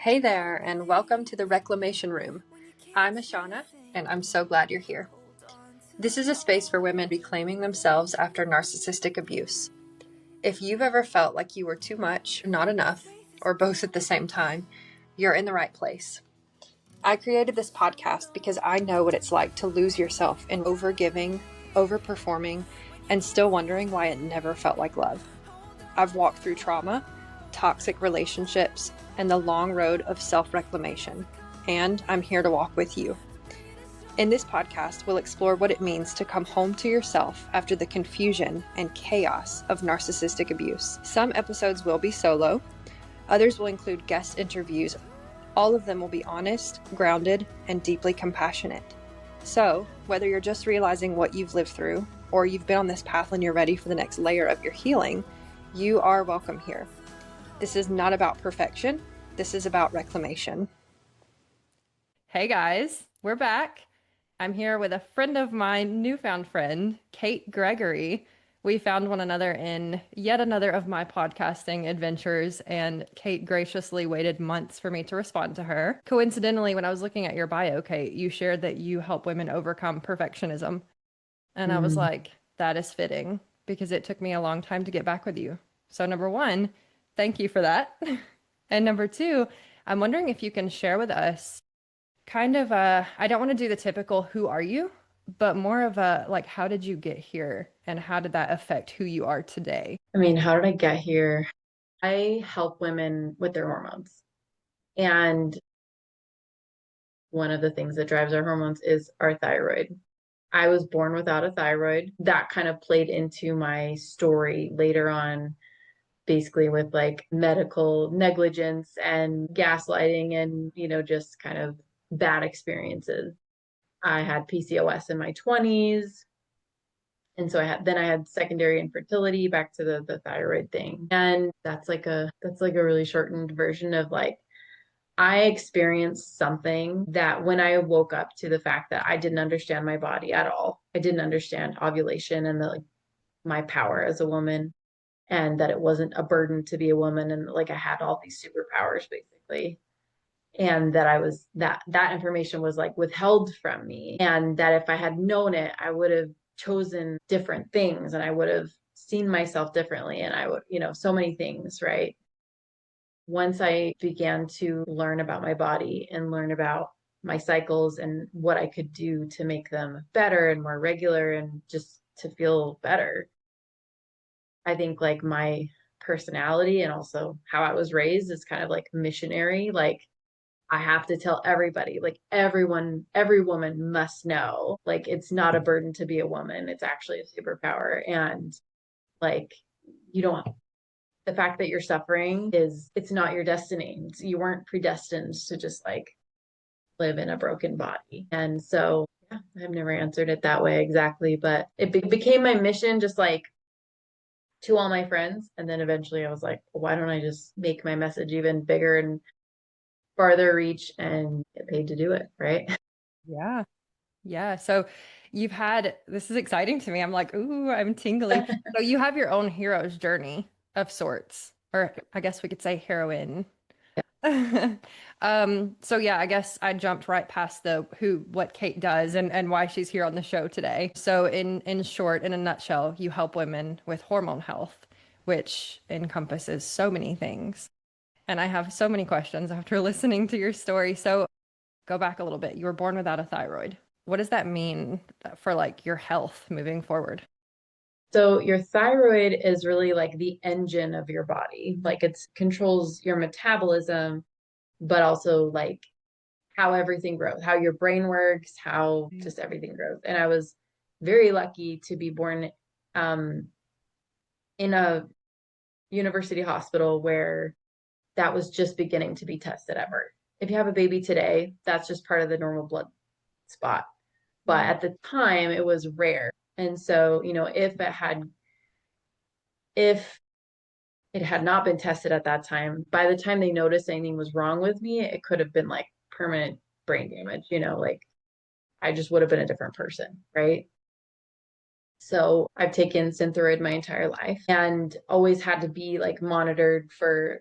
Hey there, and welcome to the Reclamation Room. I'm Ashana, and I'm so glad you're here. This is a space for women reclaiming themselves after narcissistic abuse. If you've ever felt like you were too much, not enough, or both at the same time, you're in the right place. I created this podcast because I know what it's like to lose yourself in overgiving, overperforming, and still wondering why it never felt like love. I've walked through trauma, toxic relationships, and the long road of self-reclamation, and I'm here to walk with you. In this podcast, we'll explore what it means to come home to yourself after the confusion and chaos of narcissistic abuse. Some episodes will be solo, others will include guest interviews. All of them will be honest, grounded, and deeply compassionate. So, whether you're just realizing what you've lived through, or you've been on this path and you're ready for the next layer of your healing, you are welcome here. This is not about perfection. This is about reclamation. Hey guys, we're back. I'm here with a friend of mine, newfound friend, Kate Gregory. We found one another in yet another of my podcasting adventures, and Kate graciously waited months for me to respond to her. Coincidentally, when I was looking at your bio, Kate, you shared that you help women overcome perfectionism. And I was like, that is fitting because it took me a long time to get back with you. So number one, thank you for that. And number two, I'm wondering if you can share with us kind of I don't want to do the typical who are you, but more of a like, how did you get here and how did that affect who you are today? I mean, how did I get here? I help women with their hormones. And one of the things that drives our hormones is our thyroid. I was born without a thyroid. That kind of played into my story later on, basically with like medical negligence and gaslighting and, just kind of bad experiences. I had PCOS in my 20s. And so I had secondary infertility back to the thyroid thing. And that's like a really shortened version of like I experienced something that when I woke up to the fact that I didn't understand my body at all. I didn't understand ovulation and my power as a woman, and that it wasn't a burden to be a woman, and like I had all these superpowers basically. And that that information was like withheld from me, and that if I had known it, I would have chosen different things and I would have seen myself differently, and I would, so many things, right? Once I began to learn about my body and learn about my cycles and what I could do to make them better and more regular and just to feel better, I think like my personality and also how I was raised is kind of like missionary. Like I have to tell everybody, like everyone, every woman must know, like it's not a burden to be a woman. It's actually a superpower. And like, you don't, the fact that you're suffering it's not your destiny. You weren't predestined to just like live in a broken body. And so, yeah, I've never answered it that way exactly, but became my mission, just like to all my friends. And then eventually I was like, why don't I just make my message even bigger and farther reach and get paid to do it, right? Yeah. Yeah. So you've had, this is exciting to me. I'm like, ooh, I'm tingly. So you have your own hero's journey of sorts, or I guess we could say heroine. So yeah, I guess I jumped right past what Kate does and why she's here on the show today. So in short, in a nutshell, you help women with hormone health, which encompasses so many things. And I have so many questions after listening to your story. So go back a little bit. You were born without a thyroid. What does that mean for like your health moving forward? So your thyroid is really like the engine of your body. Like it controls your metabolism, but also like how everything grows, how your brain works, how just everything grows. And I was very lucky to be born um, in a university hospital where that was just beginning to be tested at birth. If you have a baby today, that's just part of the normal blood spot. But Yeah. at the time, it was rare. And so, if it had not been tested at that time, by the time they noticed anything was wrong with me, it could have been like permanent brain damage, like I just would have been a different person, right? So I've taken Synthroid my entire life and always had to be like monitored for,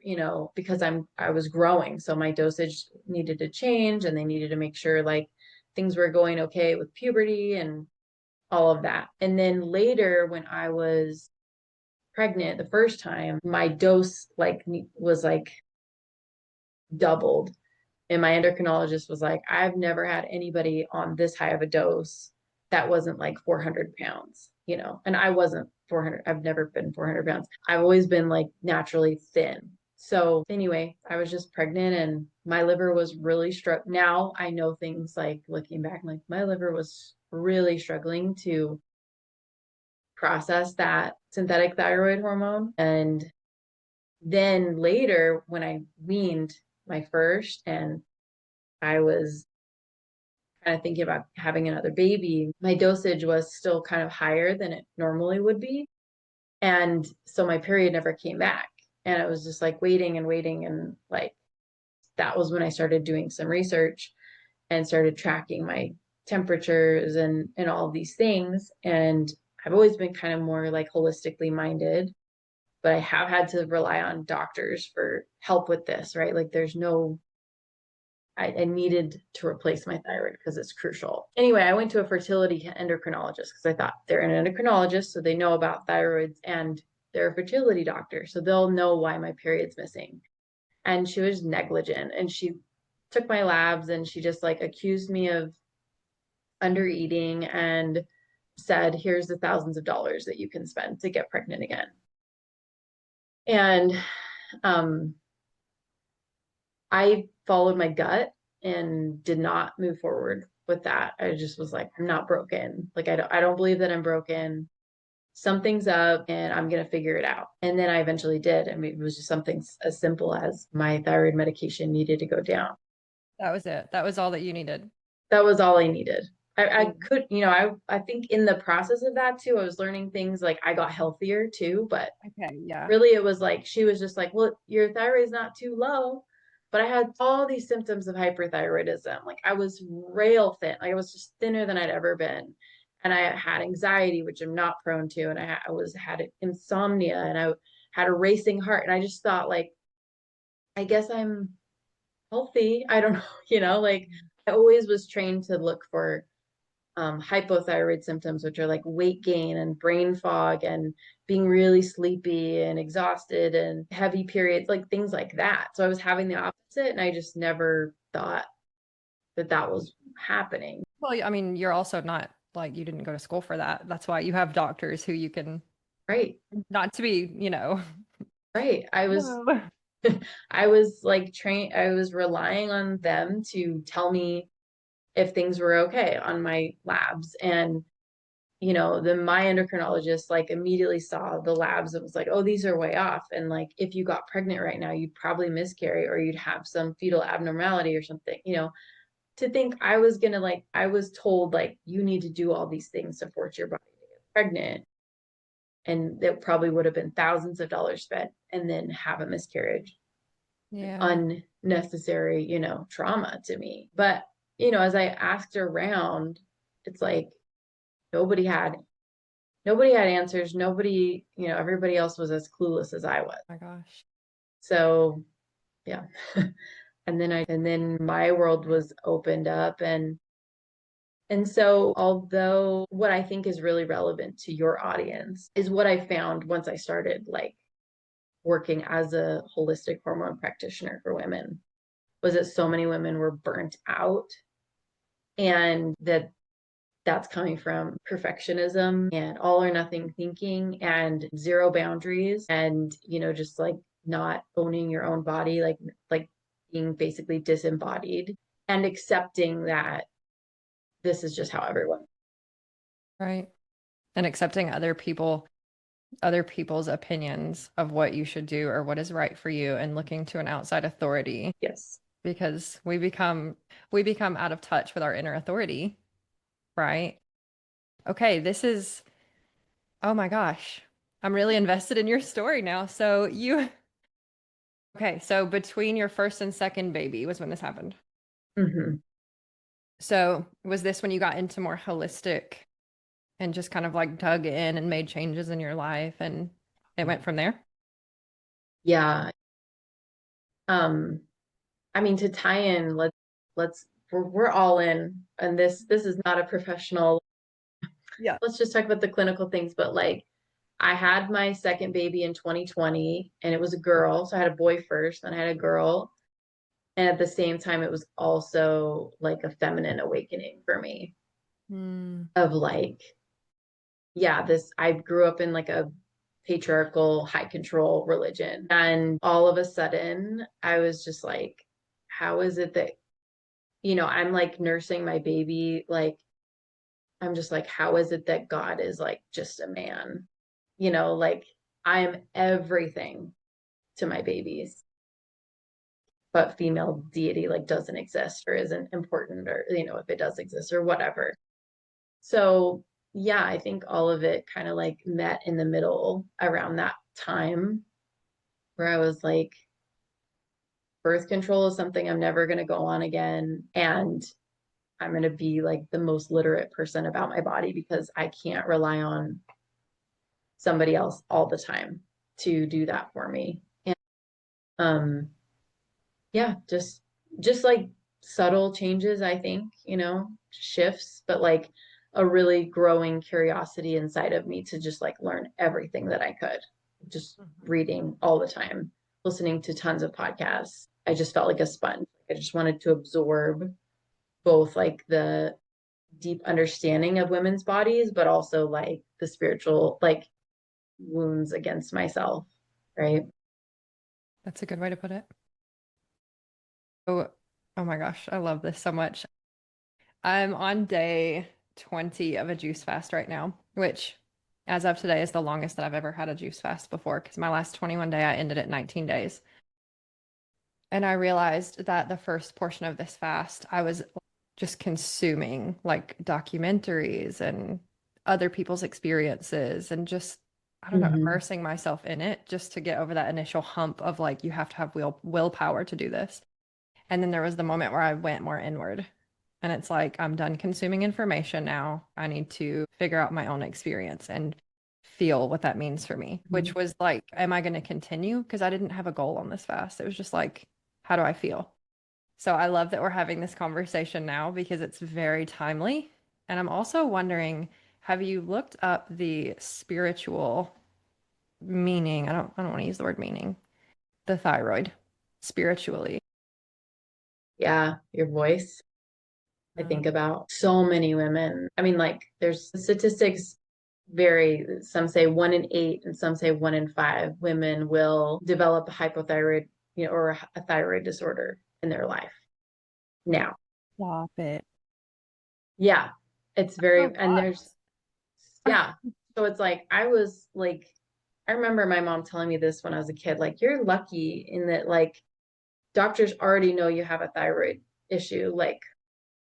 because I was growing. So my dosage needed to change and they needed to make sure like things were going okay with puberty and all of that. And then later when I was pregnant the first time, my dose like was like doubled. And my endocrinologist was like, I've never had anybody on this high of a dose that wasn't like 400 pounds, and I wasn't 400. I've never been 400 pounds. I've always been like naturally thin. So anyway, I was just pregnant and my liver was really struck. Now I know things like looking back, like my liver was really struggling to process that synthetic thyroid hormone. And then later, when I weaned my first and I was kind of thinking about having another baby, my dosage was still kind of higher than it normally would be. And so my period never came back. And it was just like waiting and waiting. And like that was when I started doing some research and started tracking my temperatures and all of these things. And I've always been kind of more like holistically minded, but I have had to rely on doctors for help with this, right? Like there's no I needed to replace my thyroid because it's crucial. Anyway, I went to a fertility endocrinologist because I thought they're an endocrinologist, so they know about thyroids, and they're a fertility doctor, so they'll know why my period's missing. And she was negligent, and she took my labs and she just like accused me of under eating and said, here's the thousands of dollars that you can spend to get pregnant again. And um, I followed my gut and did not move forward with that. I just was like, I'm not broken. Like I don't believe that I'm broken. Something's up and I'm going to figure it out. And then I eventually did. I mean, it was just something as simple as my thyroid medication needed to go down. That was it. That was all that you needed. That was all I needed. I Mm. could, I think in the process of that too, I was learning things like I got healthier too, but Okay, yeah. really it was like she was just like, well, your thyroid's not too low. But I had all these symptoms of hyperthyroidism. Like I was rail thin. Like I was just thinner than I'd ever been. And I had anxiety, which I'm not prone to. And I had insomnia and I had a racing heart. And I just thought like, I guess I'm healthy. I don't know, like I always was trained to look for hypothyroid symptoms, which are like weight gain and brain fog and being really sleepy and exhausted and heavy periods, like things like that. So I was having the opposite, and I just never thought that that was happening. Well, I mean, you're also not like you didn't go to school for that. That's why you have doctors who you can Right. not to be, Right. I was No. I was like trained, I was relying on them to tell me if things were okay on my labs. And then my endocrinologist like immediately saw the labs and was like, oh, these are way off. And like, if you got pregnant right now, you'd probably miscarry or you'd have some fetal abnormality or something, to think I was gonna like, I was told like, you need to do all these things to force your body to get pregnant. And that probably would have been thousands of dollars spent and then have a miscarriage. Yeah. Unnecessary, trauma to me. But, as I asked around, it's like nobody had nobody had answers. Nobody, everybody else was as clueless as I was. Oh my gosh. So yeah. And then my world was opened up, and so although what I think is really relevant to your audience is what I found once I started like working as a holistic hormone practitioner for women, was that so many women were burnt out, and that's coming from perfectionism and all or nothing thinking and zero boundaries, and just like not owning your own body, like being basically disembodied and accepting that this is just how everyone. Right. And accepting other people's opinions of what you should do or what is right for you and looking to an outside authority Yes. because we become out of touch with our inner authority, right? Okay, this is oh my gosh. I'm really invested in your story now. Okay, so between your first and second baby was when this happened. Mm-hmm. So was this when you got into more holistic and just kind of like dug in and made changes in your life and it went from there? Yeah. I mean, to tie in, we're all in, and this is not a professional. Yeah. Let's just talk about the clinical things, but like I had my second baby in 2020 and it was a girl. So I had a boy first, then I had a girl. And at the same time, it was also like a feminine awakening for me Mm. of like, yeah, I grew up in like a patriarchal, high control religion. And all of a sudden, I was just like, how is it that, I'm like nursing my baby, like, I'm just like, how is it that God is like just a man? Like I am everything to my babies, but female deity like doesn't exist or isn't important, or, if it does exist or whatever. So yeah, I think all of it kind of like met in the middle around that time where I was like, birth control is something I'm never going to go on again. And I'm going to be like the most literate person about my body because I can't rely on somebody else all the time to do that for me. And yeah, just like subtle changes, I think, shifts, but like a really growing curiosity inside of me to just like learn everything that I could. Just reading all the time, listening to tons of podcasts. I just felt like a sponge. I just wanted to absorb both like the deep understanding of women's bodies, but also like the spiritual like wounds against myself, right? That's a good way to put it. Oh, oh my gosh, I love this so much. I'm on day 20 of a juice fast right now, which as of today is the longest that I've ever had a juice fast before because my last 21 day I ended at 19 days. And I realized that the first portion of this fast, I was just consuming like documentaries and other people's experiences and just, I don't know, Mm-hmm. immersing myself in it just to get over that initial hump of like, you have to have willpower to do this. And then there was the moment where I went more inward. And it's like, I'm done consuming information now. I need to figure out my own experience and feel what that means for me, which was like, am I going to continue? Because I didn't have a goal on this fast. It was just like, how do I feel? So I love that we're having this conversation now because it's very timely. And I'm also wondering, have you looked up the spiritual meaning? I don't want to use the word meaning. The thyroid spiritually. Yeah, your voice. I think about so many women. I mean, like, there's statistics vary. Some say 1 in 8, and some say 1 in 5 women will develop a hypothyroid, or a thyroid disorder in their life. Now, Stop it. yeah, it's A very, and lot. there's, yeah. So it's like, I remember my mom telling me this when I was a kid, like, you're lucky in that, like, doctors already know you have a thyroid issue, like,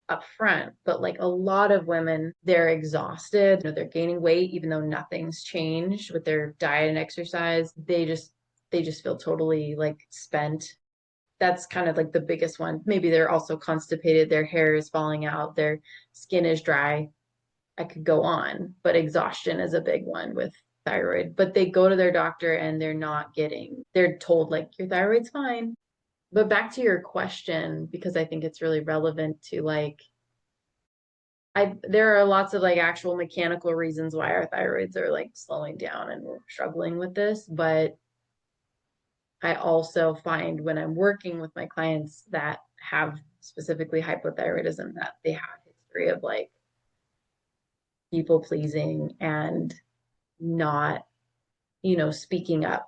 up front, but like a lot of women, they're exhausted, they're gaining weight even though nothing's changed with their diet and exercise. They just feel totally like spent. That's kind of like the biggest one. Maybe they're also constipated, their hair is falling out, their skin is dry. I could go on, but exhaustion is a big one with thyroid. But they go to their doctor and they're told like your thyroid's fine. But back to your question, because I think it's really relevant to like there are lots of like actual mechanical reasons why our thyroids are like slowing down and we're struggling with this. But I also find when I'm working with my clients that have specifically hypothyroidism that they have a history of like people pleasing and not, speaking up.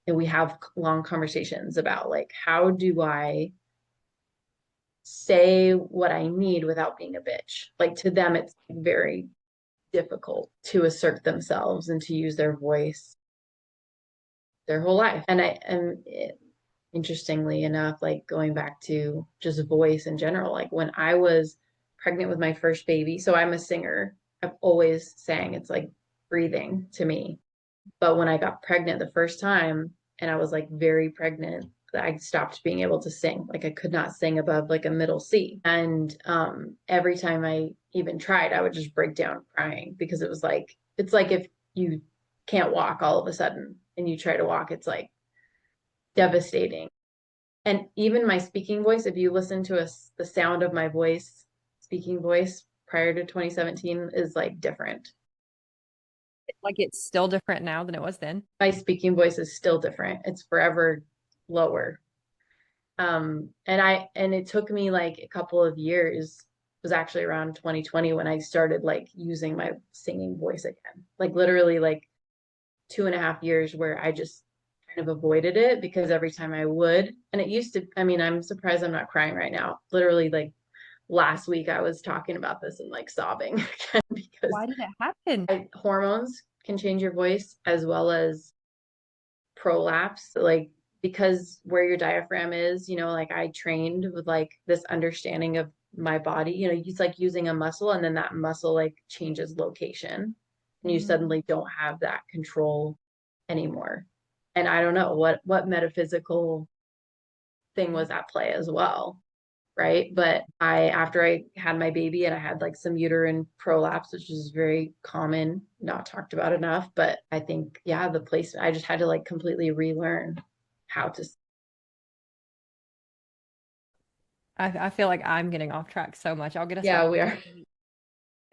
And we have long conversations about like, how do I say what I need without being a bitch? Like to them, it's very difficult to assert themselves and to use their voice their whole life. And interestingly enough, like going back to just voice in general, like when I was pregnant with my first baby, so I'm a singer, I've always sang, it's like breathing to me. But when I got pregnant the first time and I was like very pregnant, I stopped being able to sing. Like I could not sing above like a middle C. And every time I even tried, I would just break down crying because it was like, it's like if you can't walk all of a sudden and you try to walk, it's like devastating. And even my speaking voice, if you listen to the sound of my voice, speaking voice prior to 2017 is like different. Like it's still different now than it was then. My speaking voice is still different. It's forever lower. And it took me like a couple of years, it was actually around 2020 when I started like using my singing voice again. Like literally like 2.5 years where I just kind of avoided it because every time I would, and it used to, I mean, I'm surprised I'm not crying right now. Literally like last week I was talking about this and like sobbing again because Why did it happen? hormones can change your voice as well as prolapse, like because where your diaphragm is, like I trained with like this understanding of my body, it's like using a muscle and then that muscle like changes location and you suddenly don't have that control anymore. And I don't know what metaphysical thing was at play as well, right? But after I had my baby and I had like some uterine prolapse, which is very common, not talked about enough. But I think, yeah, the place, I just had to like completely relearn how to. I feel like I'm getting off track so much. I'll get us Yeah, back. we are.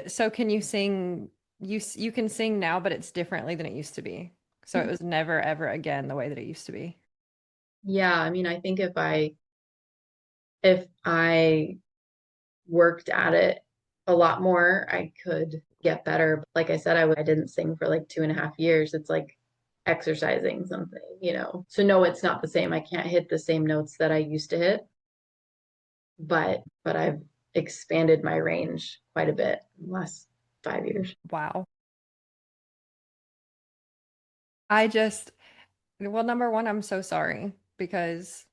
So can you sing? You can sing now, but it's differently than it used to be. So it was never ever again the way that it used to be. Yeah, I mean, I think if I worked at it a lot more, I could get better. Like I said, I didn't sing for like 2.5 years. It's like exercising something. So no, it's not the same. I can't hit the same notes that I used to hit, but I've expanded my range quite a bit in the last 5 years. Wow. I just, well, number one, I'm so sorry because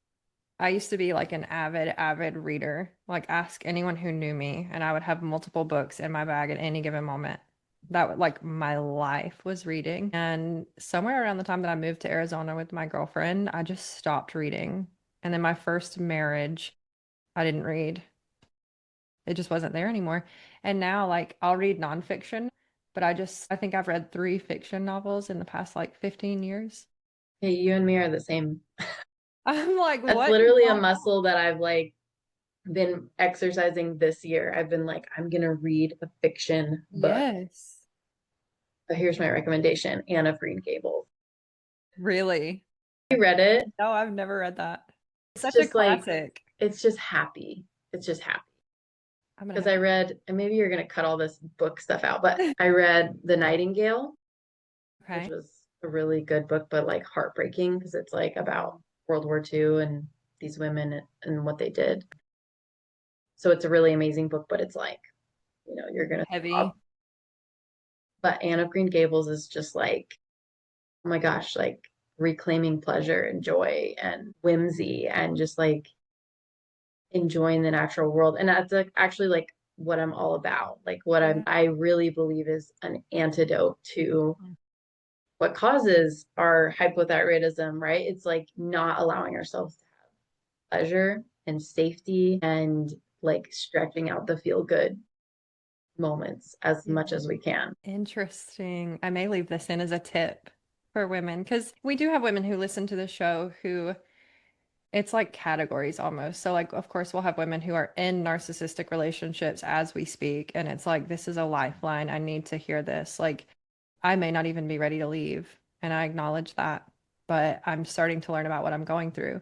I used to be like an avid reader. Like ask anyone who knew me, and I would have multiple books in my bag at any given moment. That would like my life was reading. And somewhere around the time that I moved to Arizona with my girlfriend, I just stopped reading. And then my first marriage, I didn't read. It just wasn't there anymore. And now like I'll read nonfiction, but I think I've read 3 fiction novels in the past like 15 years. Hey, you and me are the same. I'm like, That's what is literally a going muscle that I've like been exercising this year. I've been like, I'm gonna read a fiction on? book. Yes. But here's my recommendation, Anne of Green Gables. Really? You read it? No, I've never read that. It's It's such a just like classic. it's just happy. It's just happy. I'm gonna Because have I to. read, and maybe you're gonna cut all this book stuff out, but I read The Nightingale, which Okay. was a really good book, but like heartbreaking because it's like about World War II and these women and what they did. So it's a really amazing book, but it's like, you're gonna Heavy. stop. But Anne of Green Gables is just like, oh my gosh, like reclaiming pleasure and joy and whimsy and just like enjoying the natural world. And that's like actually like what I'm all about. Like what I really believe is an antidote to what causes our hypothyroidism, right? It's like not allowing ourselves to have pleasure and safety and like stretching out the feel good moments as Yeah. much as we can. Interesting. I may leave this in as a tip for women because we do have women who listen to the show who it's like categories almost. So, like, of course, we'll have women who are in narcissistic relationships as we speak, and it's like, this is a lifeline. I need to hear this. Like, I may not even be ready to leave, and I acknowledge that, but I'm starting to learn about what I'm going through.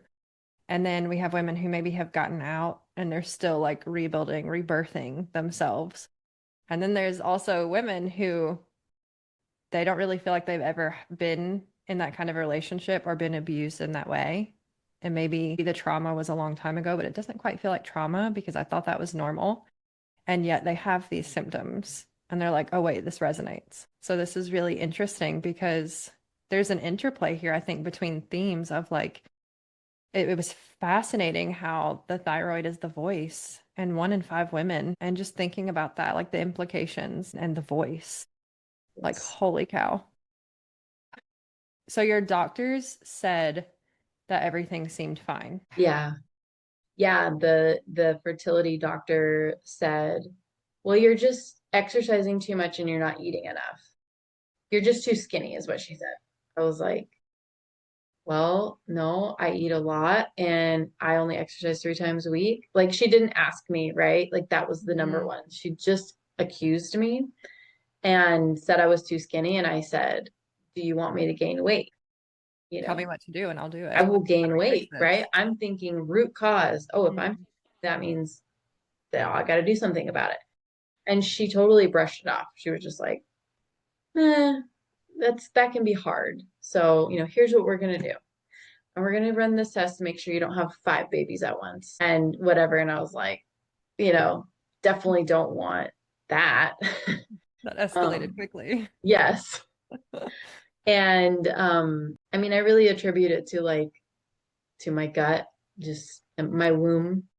And then we have women who maybe have gotten out and they're still like rebuilding, rebirthing themselves. And then there's also women who they don't really feel like they've ever been in that kind of relationship or been abused in that way. And maybe the trauma was a long time ago, but it doesn't quite feel like trauma because I thought that was normal. And yet they have these symptoms and they're like, oh, wait, this resonates. So this is really interesting because there's an interplay here, I think, between themes of like, it was fascinating how the thyroid is the voice and 1 in 5 women, and just thinking about that, like the implications and the voice, like, Yes. holy cow. So your doctors said that everything seemed fine. Yeah. Yeah, the fertility doctor said, "Well, you're just exercising too much and you're not eating enough. You're just too skinny," is what she said. I was like, "Well, no, I eat a lot and I only exercise 3 times a week." Like she didn't ask me, right? Like that was the number Mhm. one. She just accused me and said I was too skinny, and I said, "Do you want me to gain weight?" You Tell me know, what to do and I'll do I it. will How do gain we fix weight, right? this? I'm thinking root cause. Oh, if I'm Mhm. that means that I got to do something about it. And she totally brushed it off. She was just like, that can be hard. So, here's what we're gonna do. And we're gonna run this test to make sure you don't have 5 babies at once and whatever." And I was like, you know, definitely don't want that. That escalated um, quickly. yes. And I mean, I really attribute it to my gut, just my womb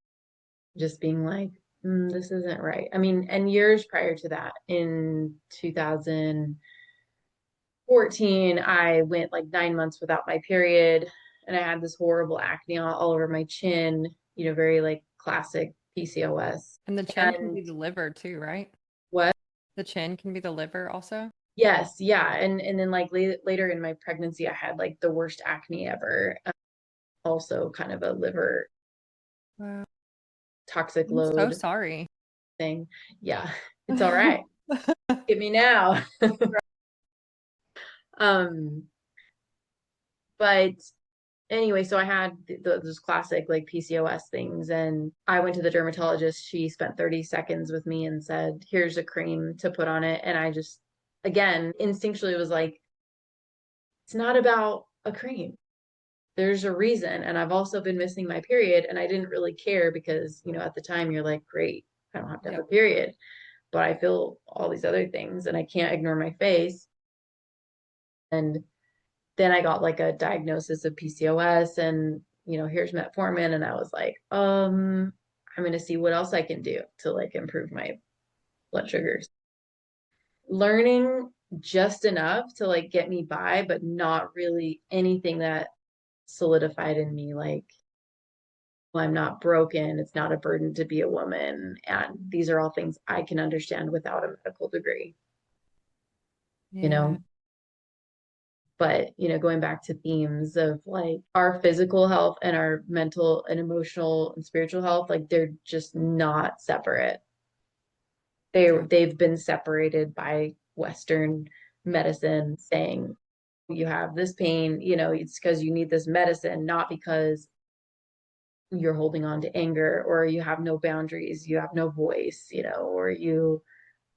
just being like, this isn't right. I mean, and years prior to that, in 2014, I went like 9 months without my period, and I had this horrible acne all over my chin, very like classic PCOS. And the chin can And be the liver too, right? what? The chin can be the liver also. Yes, yeah. And then like later in my pregnancy, I had like the worst acne ever. Also kind of a liver Wow. toxic I'm so load sorry. thing. Yeah, it's all right. Get me now. Um, but anyway, so I had those classic like PCOS things, and I went to the dermatologist. She spent 30 seconds with me and said, "Here's a cream to put on it." And I just, again, instinctually was like, it's not about a cream. There's a reason. And I've also been missing my period, and I didn't really care because, at the time you're like, great, I don't have to have a Yep. period, but I feel all these other things and I can't ignore my face. And then I got like a diagnosis of PCOS, and here's metformin, and I was like, I'm gonna see what else I can do to like improve my blood sugars. Learning just enough to like get me by, but not really anything that solidified in me like, well, I'm not broken, it's not a burden to be a woman, and these are all things I can understand without a medical degree, you Yeah. know? But going back to themes of like our physical health and our mental and emotional and spiritual health, like they're just not separate. Yeah. They've been separated by Western medicine saying you have this pain, it's because you need this medicine, not because you're holding on to anger, or you have no boundaries, you have no voice, or you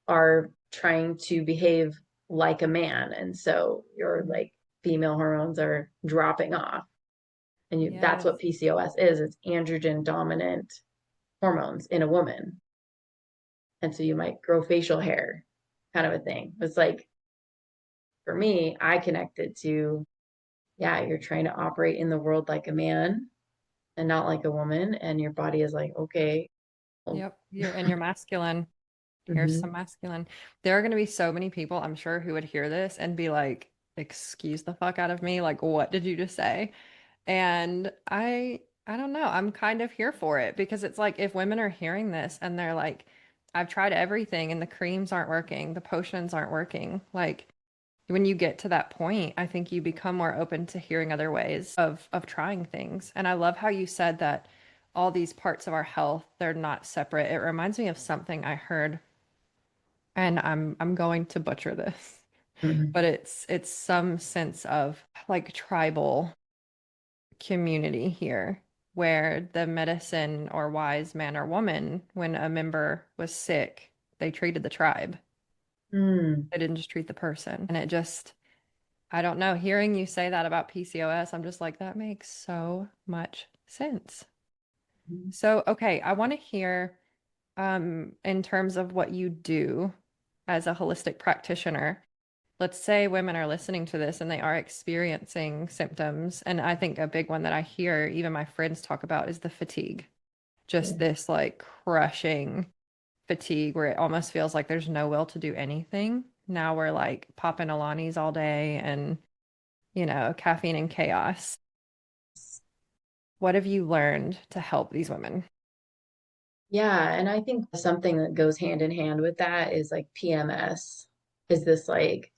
are trying to behave like a man, and so your like female hormones are dropping off. And that's Yes. what PCOS is. It's androgen dominant hormones in a woman. And so you might grow facial hair, kind of a thing. It's like, for me, I connected to, yeah, you're trying to operate in the world like a man and not like a woman. And your body is like, okay. Well, Yep. You're masculine. Here's mm-hmm, some masculine. There are going to be so many people, I'm sure, who would hear this and be like, excuse the fuck out of me. Like, what did you just say? And I don't know. I'm kind of here for it because it's like if women are hearing this and they're like, I've tried everything and the creams aren't working, the potions aren't working. Like when you get to that point, I think you become more open to hearing other ways of trying things. And I love how you said that all these parts of our health, they're not separate. It reminds me of something I heard, and I'm going to butcher this, mm-hmm, but it's some sense of like tribal community here where the medicine or wise man or woman, when a member was sick, they treated the tribe. mm-hmm. They didn't just treat the person. And it just, I don't know, hearing you say that about PCOS, I'm just like, that makes so much sense. So, okay, I want to hear in terms of what you do as a holistic practitioner. Let's say women are listening to this and they are experiencing symptoms. And I think a big one that I hear even my friends talk about is the fatigue. Just this like crushing fatigue where it almost feels like there's no will to do anything. Now we're like popping Alani's all day and, caffeine and chaos. What have you learned to help these women? Yeah, and I think something that goes hand in hand with that is like PMS, is this like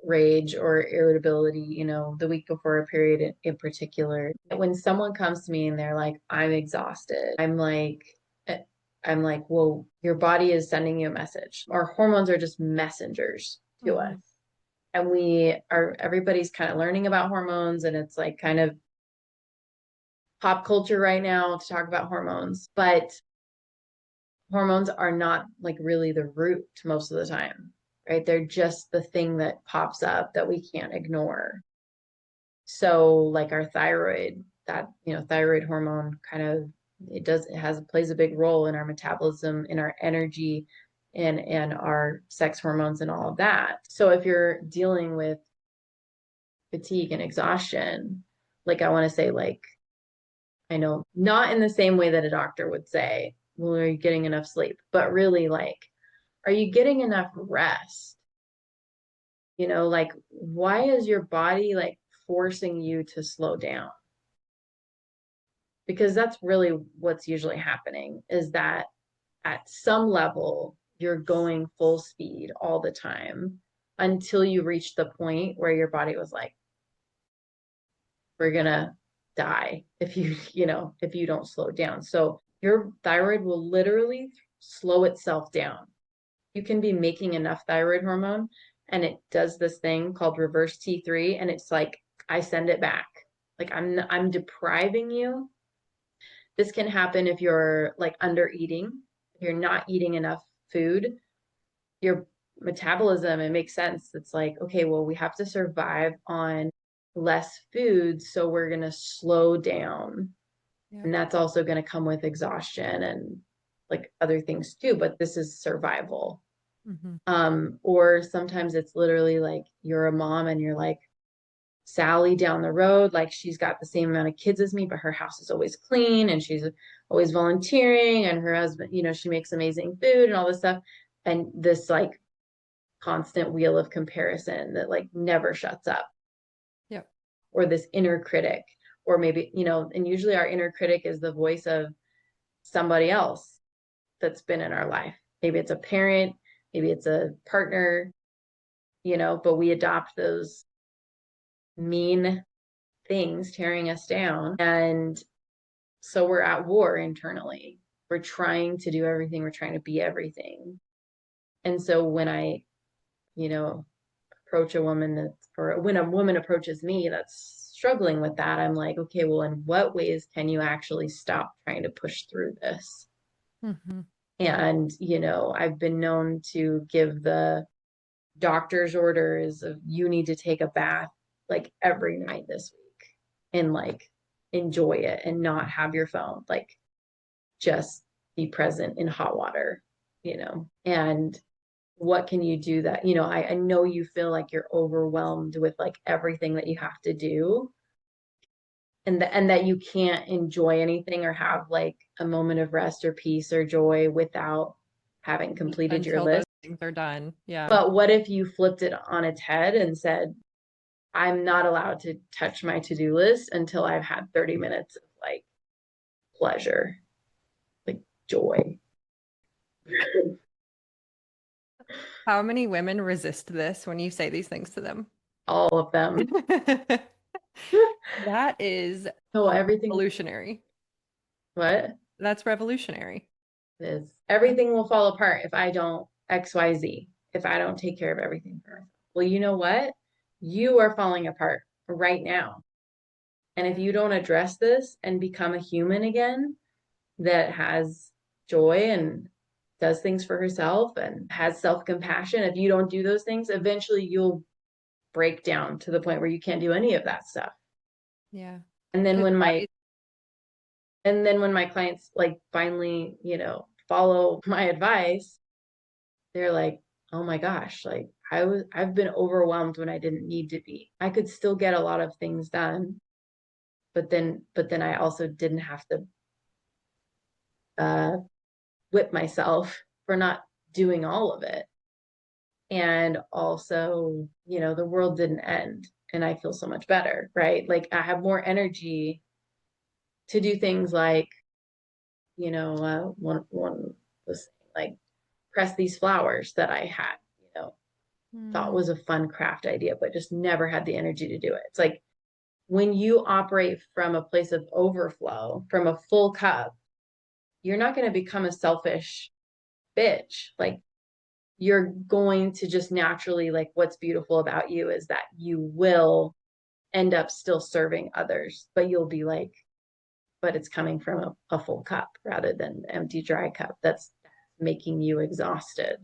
rage or irritability, the week before a period in particular. When someone comes to me and they're like, I'm exhausted, eh, I'm like, well, your body is sending you a message. Our hormones are just messengers to us. Mhm. And everybody's kind of learning about hormones, and it's like kind of pop culture right now to talk about hormones. But hormones are not like really the root most of the time, right? They're just the thing that pops up that we can't ignore. So like our thyroid, that, thyroid hormone kind of, plays a big role in our metabolism, in our energy, and our sex hormones and all of that. So if you're dealing with fatigue and exhaustion, like I want to say, like, I know not in the same way that a doctor would say, well, are you getting enough sleep? But really, like, are you getting enough rest? Like, why is your body like forcing you to slow down? Because that's really what's usually happening, is that at some level, you're going full speed all the time until you reach the point where your body was like, we're gonna die if if you don't slow down. So your thyroid will literally slow itself down. You can be making enough thyroid hormone and it does this thing called reverse T3, and it's like I send it back. Like I'm depriving you. This can happen if you're like under eating, if you're not eating enough food, your metabolism, it makes sense. It's like, okay, well, we have to survive on less food, so we're going to slow down. Yeah. And that's also going to come with exhaustion and like other things too, but this is survival. Mhm. Or sometimes it's literally like you're a mom and you're like, Sally down the road, like she's got the same amount of kids as me, but her house is always clean and she's always volunteering, and her husband, she makes amazing food and all this stuff. And this like constant wheel of comparison that like never shuts up, Yep. or this inner critic, or maybe, and usually our inner critic is the voice of somebody else that's been in our life. Maybe it's a parent, maybe it's a partner, but we adopt those mean things tearing us down. And so we're at war internally. We're trying to do everything, we're trying to be everything. And so when I, approach a woman or when a woman approaches me that's struggling with that, I'm like, okay, well, in what ways can you actually stop trying to push through this? Mhm. And, I've been known to give the doctor's orders of you need to take a bath like every night this week and like enjoy it and not have your phone, like just be present in hot water, and what can you do that, I know you feel like you're overwhelmed with like everything that you have to do, and that you can't enjoy anything or have like a moment of rest or peace or joy without having completed your Until those list. things are done. Yeah. But what if you flipped it on its head and said, I'm not allowed to touch my to-do list until I've had 30 minutes of like pleasure, like joy. How many women resist this when you say these things to them? All of them. That is So everything, revolutionary. what? That's revolutionary. Is everything will fall apart if I don't XYZ, if I don't take care of everything for myself. Well, you know what? You are falling apart right now. And if you don't address this and become a human again that has joy and does things for herself and has self-compassion, if you don't do those things, eventually you'll break down to the point where you can't do any of that stuff. Yeah. And then His when my body, clients like finally, follow my advice, they're like, oh my gosh, like I've been overwhelmed when I didn't need to be. I could still get a lot of things done, but then I also didn't have to uh whip myself for not doing all of it. And also, the world didn't end and I feel so much better, right? Like I have more energy to do things like, one was like press these flowers that I had, thought was a fun craft idea, but just never had the energy to do it. It's like when you operate from a place of overflow, from a full cup, you're not going to become a selfish bitch. Like you're going to just naturally, like, what's beautiful about you is that you will end up still serving others, but you'll be like, but it's coming from a full cup rather than the empty, dry cup. That's making you exhausted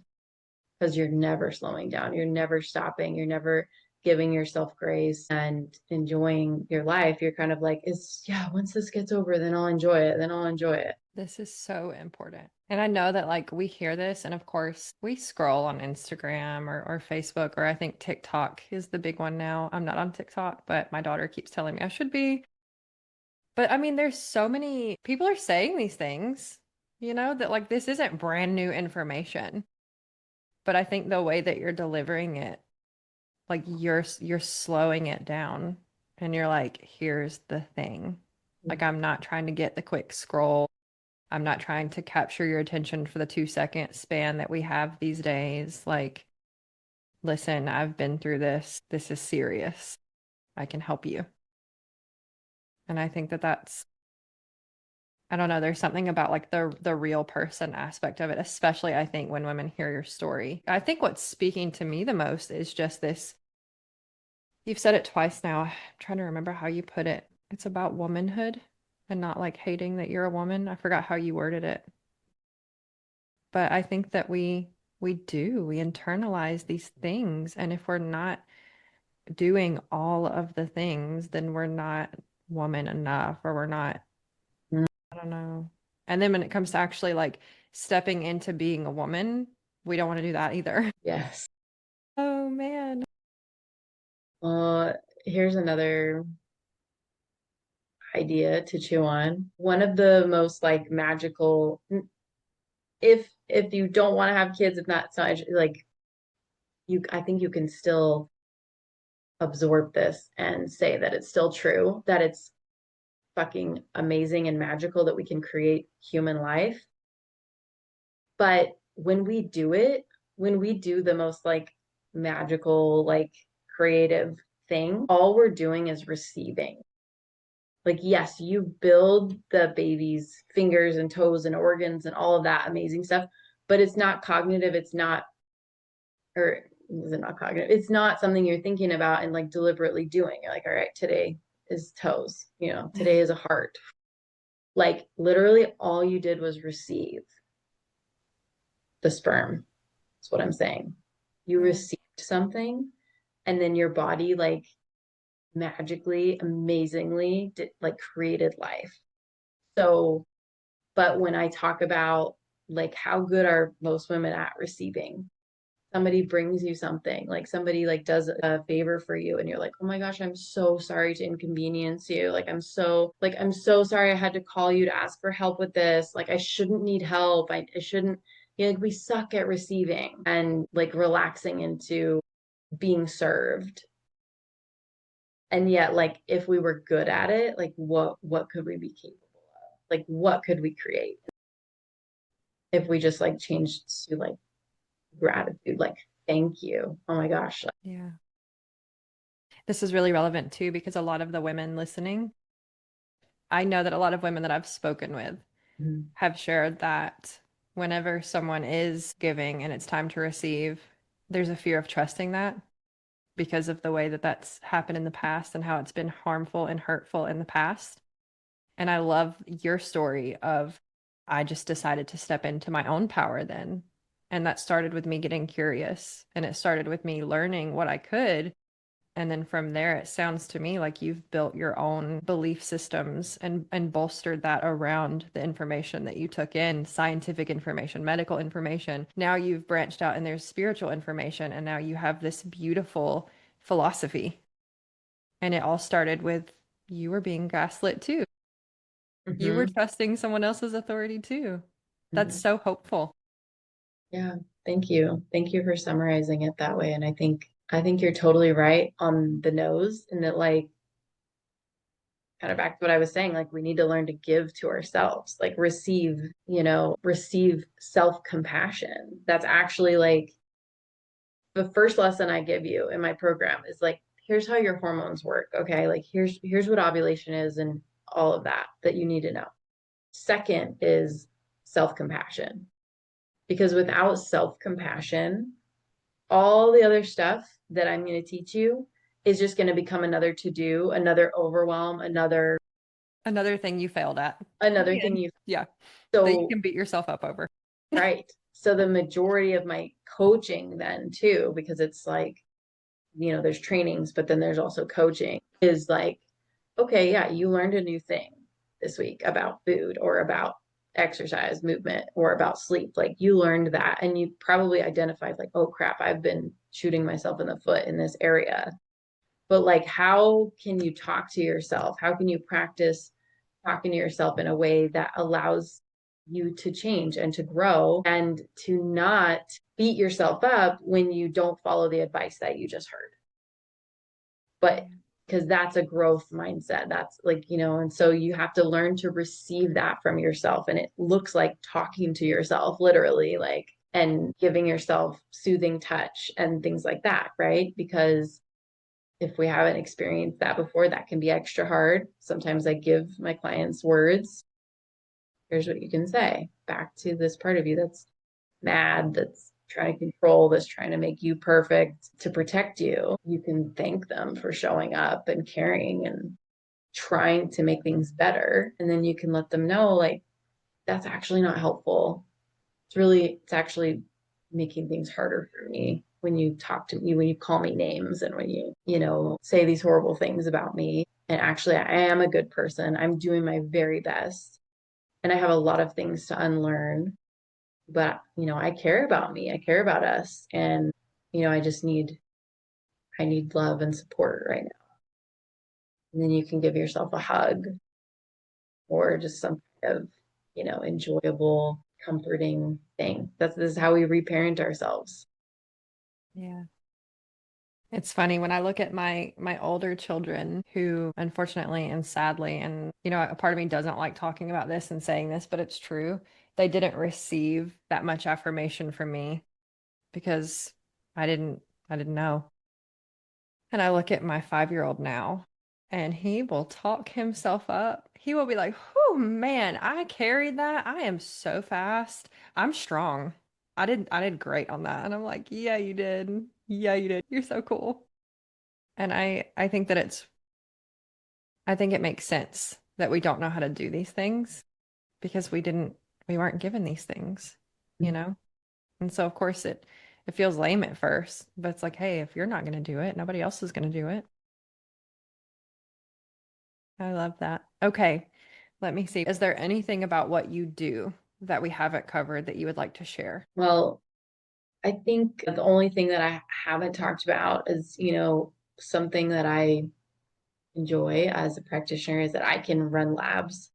because you're never slowing down. You're never stopping. You're never giving yourself grace and enjoying your life. You're kind of like, once this gets over, then I'll enjoy it. Then I'll enjoy it. This is so important. And I know that like we hear this, and of course we scroll on Instagram or Facebook, or I think TikTok is the big one now. I'm not on TikTok, but my daughter keeps telling me I should be. But I mean, there's so many people are saying these things, that like this isn't brand new information. But I think the way that you're delivering it, like you're slowing it down and you're like, here's the thing. Like I'm not trying to get the quick scroll. I'm not trying to capture your attention for the 2-second span that we have these days. Like, listen, I've been through this. This is serious. I can help you. And I think that that's, I don't know, there's something about like the real person aspect of it, especially I think when women hear your story. I think what's speaking to me the most is just this. You've said it twice now. I'm trying to remember how you put it. It's about womanhood and not like hating that you're a woman. I forgot how you worded it. But I think that we internalize these things, and if we're not doing all of the things, then we're not woman enough, or we're not, I don't know. And then when it comes to actually like stepping into being a woman, we don't want to do that either. Yes. Oh man. Here's another idea to chew on. One of the most like magical, if you don't want to have kids, if not, so like I think you can still absorb this and say that it's still true, that it's fucking amazing and magical that we can create human life. But when we do it, when we do the most like magical, like creative thing, all we're doing is receiving. Like, yes, you build the baby's fingers and toes and organs and all of that amazing stuff, but it's not cognitive. It's not, or is it not cognitive? It's not something you're thinking about and like deliberately doing. You're like, all right, today is toes, today is a heart. Like literally all you did was receive the sperm. That's what I'm saying. You received something, and then your body like magically, amazingly like created life. So, but when I talk about like how good are most women at receiving, somebody brings you something, like somebody like does a favor for you and you're like, oh my gosh, I'm so sorry to inconvenience you. I'm so sorry I had to call you to ask for help with this. Like I shouldn't need help. I shouldn't, like we suck at receiving and like relaxing into being served. And yet, like if we were good at it, like what could we be capable of? Like what could we create if we just like changed to like gratitude, like thank you. Oh my gosh. Yeah. This is really relevant too, because a lot of the women listening, I know that a lot of women that I've spoken with have shared that whenever someone is giving and it's time to receive, there's a fear of trusting that because of the way that that's happened in the past and how it's been harmful and hurtful in the past. And I love your story of I just decided to step into my own power then. And that started with me getting curious, and it started with me learning what I could. And then from there, it sounds to me like you've built your own belief systems and bolstered that around the information that you took in, scientific information, medical information. Now you've branched out and there's spiritual information, and now you have this beautiful philosophy. And it all started with you were being gaslit too. You were trusting someone else's authority too. That's so hopeful. Yeah, thank you. Thank you for summarizing it that way. And I think you're totally right on the nose, and that like kind of back to what I was saying, like we need to learn to give to ourselves, like receive self-compassion. That's actually like the first lesson I give you in my program is like, here's how your hormones work. Okay. Like here's what ovulation is and all of that you need to know. Second is self-compassion, because without self-compassion, all the other stuff that I'm going to teach you is just going to become another to do, another overwhelm, another thing you failed at. thing you. Yeah. That you So, can beat yourself up over. right. So the majority of my coaching then too, because it's like, there's trainings, but then there's also coaching, is like, okay, yeah, you learned a new thing this week about food or about exercise, movement, or about sleep. Like you learned that and you probably identified like, oh crap, I've been shooting myself in the foot in this area. But like, how can you talk to yourself? How can you practice talking to yourself in a way that allows you to change and to grow and to not beat yourself up when you don't follow the advice that you just heard? But because that's a growth mindset, that's like, and so you have to learn to receive that from yourself. And it looks like talking to yourself, literally, like, and giving yourself soothing touch and things like that, right? Because if we haven't experienced that before, that can be extra hard. Sometimes I give my clients words. Here's what you can say back to this part of you that's mad, that's trying to control, that's trying to make you perfect to protect you. You can thank them for showing up and caring and trying to make things better. And then you can let them know, like, that's actually not helpful. It's actually making things harder for me when you talk to me, when you call me names and when you say these horrible things about me. And actually, I am a good person. I'm doing my very best. And I have a lot of things to unlearn. But, I care about me. I care about us. And, I need love and support right now. And then you can give yourself a hug or just some kind of, enjoyable, comforting thing. This is how we reparent ourselves. Yeah. It's funny when I look at my older children who unfortunately and sadly, and a part of me doesn't like talking about this and saying this, but it's true. They didn't receive that much affirmation from me because I didn't know. And I look at my 5-year-old now and he will talk himself up. He will be like, "Oh man, I carried that. I am so fast. I'm strong. I did great on that." And I'm like, "Yeah, you did. Yeah, you did. You're so cool." And I think it makes sense that we don't know how to do these things because we weren't given these things, you know? And so of course it feels lame at first, but it's like, hey, if you're not going to do it, nobody else is going to do it. I love that. Okay, let me see. Is there anything about what you do that we haven't covered that you would like to share? Well, I think the only thing that I haven't talked about is, something that I enjoy as a practitioner is that I can run labs.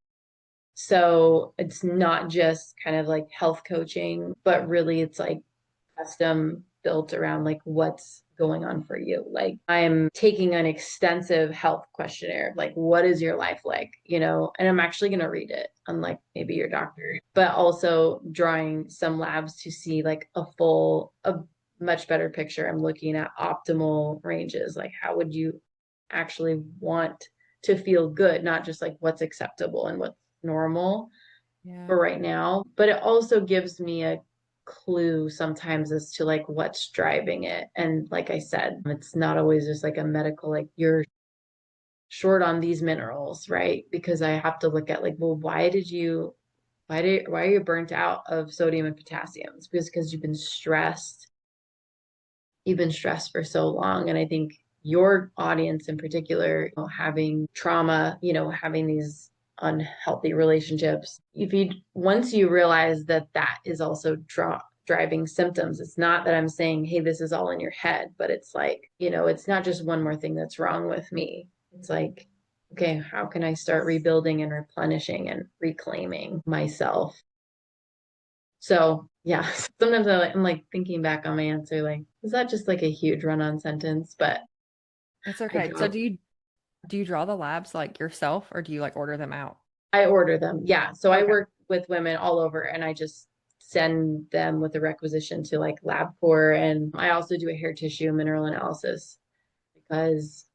So it's not just kind of like health coaching, but really it's like custom built around like what's going on for you. Like I'm taking an extensive health questionnaire, like what is your life like, and I'm actually going to read it, unlike maybe your doctor, but also drawing some labs to see like a much better picture. I'm looking at optimal ranges, like how would you actually want to feel good, not just like what's acceptable and what's normal Yeah. for right now. But it also gives me a clue sometimes as to like what's driving it. And like I said, it's not always just like a medical, like you're short on these minerals, right? Because I have to look at like, well, why are you burnt out of sodium and potassium? It's because you've been stressed. You've been stressed for so long. And I think your audience in particular, having trauma, having these unhealthy relationships, once you realize that that is also driving symptoms, it's not that I'm saying, hey, this is all in your head, but it's like, it's not just one more thing that's wrong with me. It's like, okay, how can I start rebuilding and replenishing and reclaiming myself? So yeah, sometimes I'm like thinking back on my answer, like, is that just like a huge run-on sentence? But It's I okay. So don't. Do you draw the labs like yourself or do you like order them out? I order them. Yeah. So I Okay. work with women all over and I just send them with a requisition to like LabCorp. And I also do a hair tissue mineral analysis because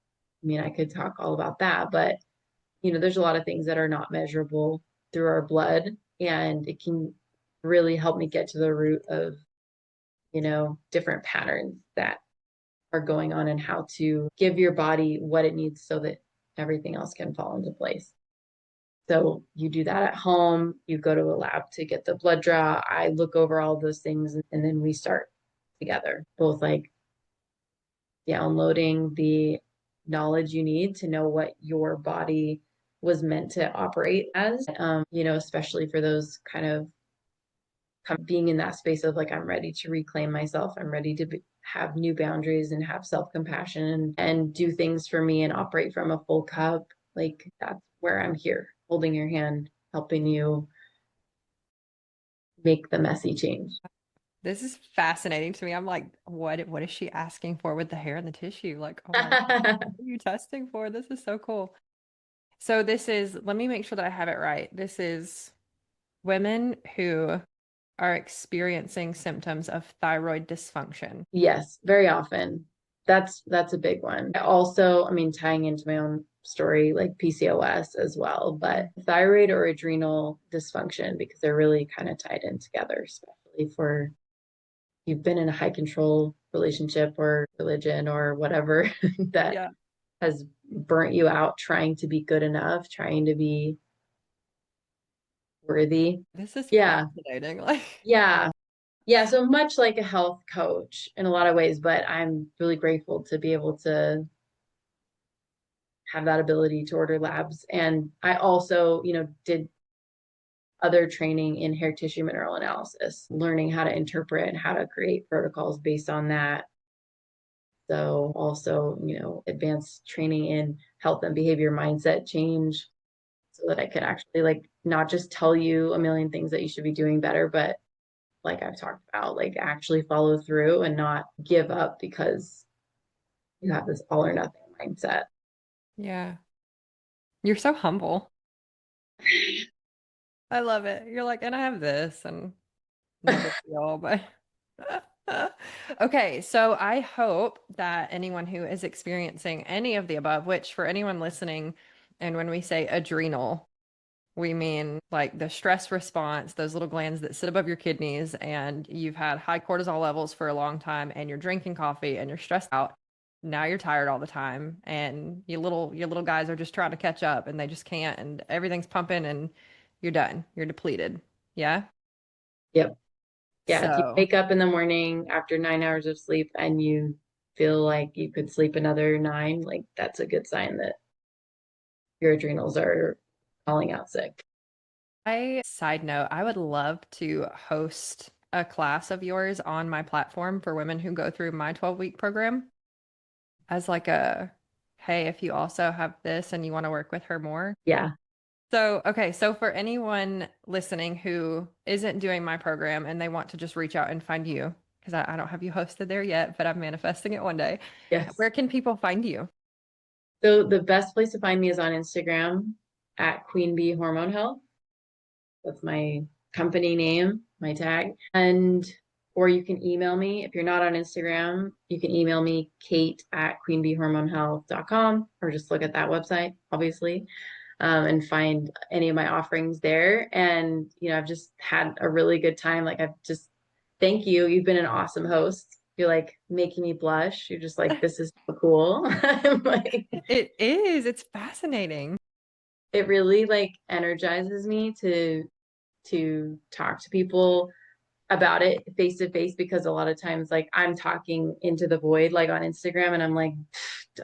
I mean, I could talk all about that, but there's a lot of things that are not measurable through our blood and it can really help me get to the root of, different patterns that are going on and how to give your body what it needs so that everything else can fall into place. So you do that at home, you go to a lab to get the blood draw. I look over all those things and then we start together, both like downloading the knowledge you need to know what your body was meant to operate as, especially for those kind of being in that space of like, I'm ready to reclaim myself. I'm ready to have new boundaries and have self-compassion and do things for me and operate from a full cup. Like that's where I'm here, holding your hand, helping you make the messy change. This is fascinating to me. I'm like, what is she asking for with the hair and the tissue? Like, oh my God, what are you testing for? This is so cool. So this is, let me make sure that I have it right. This is women who are experiencing symptoms of thyroid dysfunction. Yes, very often. That's a big one. Also, I mean, tying into my own story, like PCOS as well, but thyroid or adrenal dysfunction, because they're really kind of tied in together, especially for you've been in a high control relationship or religion or whatever that Yeah. has burnt you out trying to be good enough, trying to be worthy. This is Yeah. fascinating. Like, Yeah. Yeah. So much like a health coach in a lot of ways, but I'm really grateful to be able to have that ability to order labs. And I also, did other training in hair tissue mineral analysis, learning how to interpret and how to create protocols based on that. So also, advanced training in health and behavior mindset change so that I could actually like not just tell you a million things that you should be doing better, but like I've talked about, like actually follow through and not give up because you have this all or nothing mindset. yeah, you're so humble. I love it. You're like, and I have this and no big deal, but okay, so I hope that anyone who is experiencing any of the above, which for anyone listening, and when we say adrenal, we mean like the stress response, those little glands that sit above your kidneys, and you've had high cortisol levels for a long time, and you're drinking coffee and you're stressed out. Now you're tired all the time, and your little guys are just trying to catch up, and they just can't, and everything's pumping, and you're done. You're depleted. Yeah. Yep. Yeah. If you So wake up in the morning after 9 hours of sleep and you feel like you could sleep another nine, like that's a good sign that your adrenals are calling out sick. side note, I would love to host a class of yours on my platform for women who go through my 12-week program as like a, hey, if you also have this and you want to work with her more. Yeah. So, okay, so for anyone listening who isn't doing my program and they want to just reach out and find you, because I don't have you hosted there yet, but I'm manifesting it one day. Yes. Where can people find you? So the best place to find me is on Instagram at Queen Bee Hormone Health. That's my company name, my tag. And or you can email me. If you're not on Instagram, you can email me, Kate at queenbeehormonehealth.com, or just look at that website, obviously, and find any of my offerings there. And, I've just had a really good time. Like, thank you. You've been an awesome host. You're like making me blush. You're just like, this is so cool. I'm like, It is. It's fascinating. it really like energizes me to talk to people about it face to face because a lot of times like I'm talking into the void like on Instagram and I'm like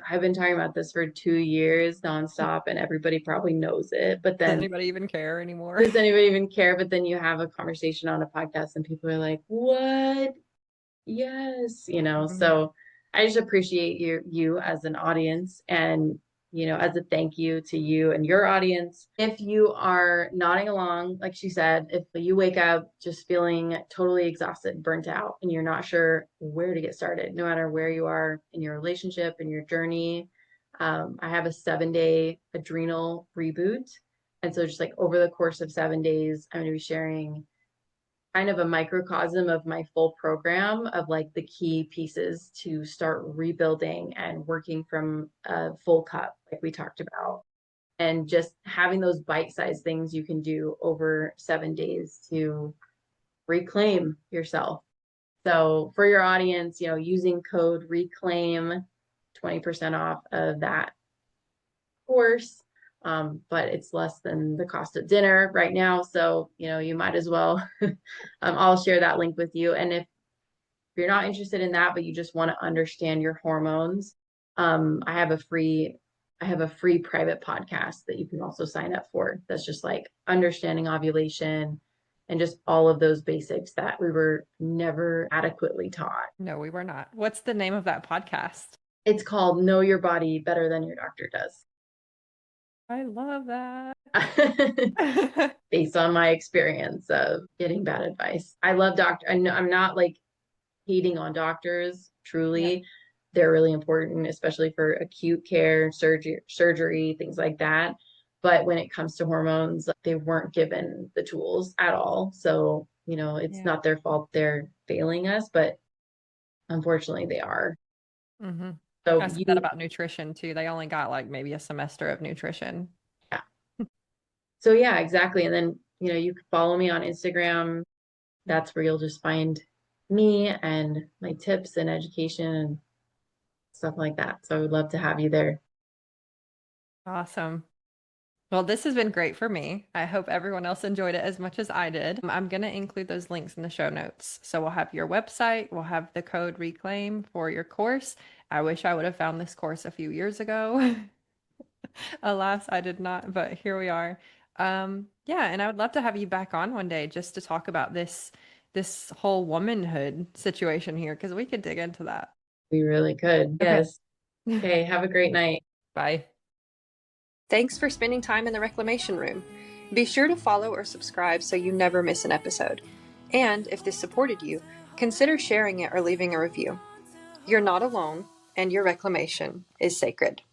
I've been talking about this for 2 years nonstop and everybody probably knows it but Does then anybody even care anymore? does anybody even care but then you have a conversation on a podcast and people are like what yes, Mhm. so I just appreciate you as an audience and as a thank you to you and your audience. If you are nodding along, like she said, if you wake up just feeling totally exhausted, burnt out, and you're not sure where to get started, no matter where you are in your relationship, in your journey, I have a 7-day adrenal reboot. And so just like over the course of 7 days, I'm going to be sharing kind of a microcosm of my full program of like the key pieces to start rebuilding and working from a full cup, like we talked about. And just having those bite-sized things you can do over 7 days to reclaim yourself. So for your audience, using code RECLAIM, 20% off of that course. But it's less than the cost of dinner right now. So, you might as well, I'll share that link with you. And if you're not interested in that, but you just want to understand your hormones, I have a free private podcast that you can also sign up for. That's just like understanding ovulation and just all of those basics that we were never adequately taught. No, we were not. What's the name of that podcast? It's called Know Your Body Better Than Your Doctor Does. I love that. Based on my experience of getting bad advice. I love I'm not like hating on doctors, truly. Yeah. They're really important, especially for acute care, surgery, things like that. But when it comes to hormones, they weren't given the tools at all. So, it's not their fault they're failing us, but unfortunately they are. Mm-hmm. So I said that about nutrition too. They only got like maybe a semester of nutrition. Yeah. So yeah, exactly. And then, you can follow me on Instagram. That's where you'll just find me and my tips and education and stuff like that. So I would love to have you there. Awesome. Well, this has been great for me. I hope everyone else enjoyed it as much as I did. I'm going to include those links in the show notes. So we'll have your website, we'll have the code RECLAIM for your course. I wish I would have found this course a few years ago. Alas, I did not, but here we are. Yeah, and I would love to have you back on one day just to talk about this whole womanhood situation here, because we could dig into that. We really could. Yes. Okay, have a great night. Bye. Thanks for spending time in the Reclamation Room. Be sure to follow or subscribe so you never miss an episode. And if this supported you, consider sharing it or leaving a review. You're not alone, and your reclamation is sacred.